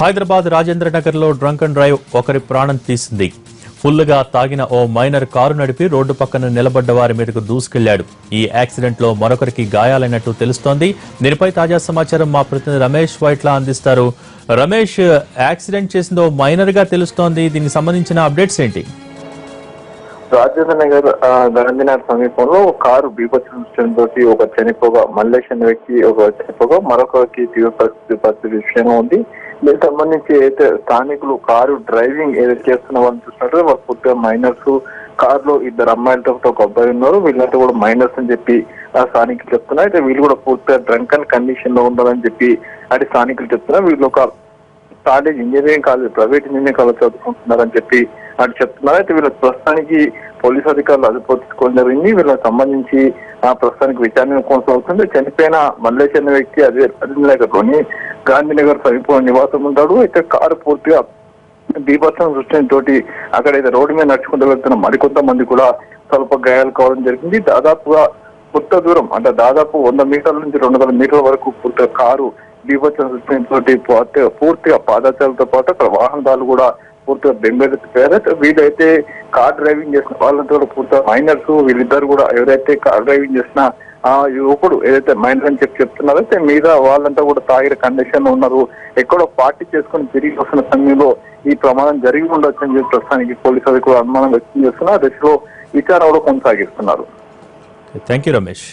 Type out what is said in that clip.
హైదరాబాద్ రాజేంద్ర నగర్ లో drunk and drive ఒకరి ప్రాణం తీసింది. ఫుల్లుగా తాగిన ఓ మైనర్ కారు నడిపి రోడ్డు పక్కన నిలబడ్డ వారి మీదకు దూసుకెళ్లాడు. ఈ యాక్సిడెంట్ లో మరొకరికి గాయాలైనట్టు తెలుస్తోంది. దీనిపై తాజా సమాచారం మా ప్రతినిధి రమేష్ వైట్లా అందిస్తారు. రమేష్, యాక్సిడెంట్ చేసింది ఓ మైనర్ గా తెలుస్తోంది. దీనికి సంబంధించిన అప్డేట్స్ ఏంటి? రాజేంద్ర నగర్ గాంధీనగర్ సమీపంలో కారు బీభత్సంతో ఒక చనిపోగా, మల్లేష్ అనే వ్యక్తి ఒక చనిపోగా, మరొకరికి తీవ్ర పరిస్థితి విషయంగా ఉంది. దీనికి సంబంధించి అయితే స్థానికులు కారు డ్రైవింగ్ ఏదైతే చేస్తున్న వాళ్ళు చూసినట్టు వాళ్ళు పూర్తిగా మైనర్స్, కారులో ఇద్దరు అమ్మాయిలతో ఒక అబ్బాయి ఉన్నారు. వీళ్ళంతా కూడా మైనర్స్ అని చెప్పి స్థానికులు చెప్తున్నారు. అయితే వీళ్ళు కూడా పూర్తిగా డ్రంక్ అండ్ కండిషన్ లో ఉండాలని చెప్పి అటు స్థానికులు చెప్తున్నారు. వీళ్ళు ఒక college engineering college, private engineering college చదువుకుంటున్నారని చెప్పి అటు చెప్తున్నారు. అయితే వీళ్ళ ప్రస్తుతానికి పోలీసు అధికారులు అదుపు తీసుకోవడం జరిగింది. వీళ్ళకి సంబంధించి ప్రస్తుతానికి విచారణ కొనసాగుతుంది. చనిపోయిన మల్లేష్ అనే వ్యక్తి అదే రాజేంద్రనగర్లోని గాంధీనగర్ సమీపంలో నివాసం ఉంటాడు. అయితే కారు పూర్తిగా బీభత్సం సృష్టించడంతో అక్కడైతే రోడ్డు మీద నడుచుకుంటూ వెళ్తున్న మరికొంతమంది కూడా స్వల్ప గాయాలు కావడం జరిగింది. దాదాపుగా కొంత దూరం అంటే దాదాపు 100 మీటర్ల నుంచి 200 మీటర్ల వరకు పూర్తిగా కారు బీభత్సం సృష్టించడంతో పూర్తిగా పాదచారులతో పాటు అక్కడ వాహనదారులు కూడా పూర్తిగా బెంబేలెత్తిపోయారు. వీళ్ళైతే కార్ డ్రైవింగ్ చేసిన వాళ్ళంతా కూడా పూర్తిగా మైనర్స్. వీళ్ళిద్దరు కూడా ఎవరైతే కార్ డ్రైవింగ్ చేసిన ఆ యువకుడు ఏదైతే మైనర్ అని చెప్తున్నారో అయితే మీద వాళ్ళంతా కూడా తాగిన కండిషన్ లో ఉన్నారు. ఎక్కడో పార్టీ చేసుకుని తిరిగి వస్తున్న సమయంలో ఈ ప్రమాదం జరిగి ఉండొచ్చు అని చెప్పి ప్రస్తుతానికి పోలీసు అధికారులు అనుమానం వ్యక్తం చేస్తున్నారు. దశలో విచారణ కూడా కొనసాగిస్తున్నారు. Thank you Ramesh.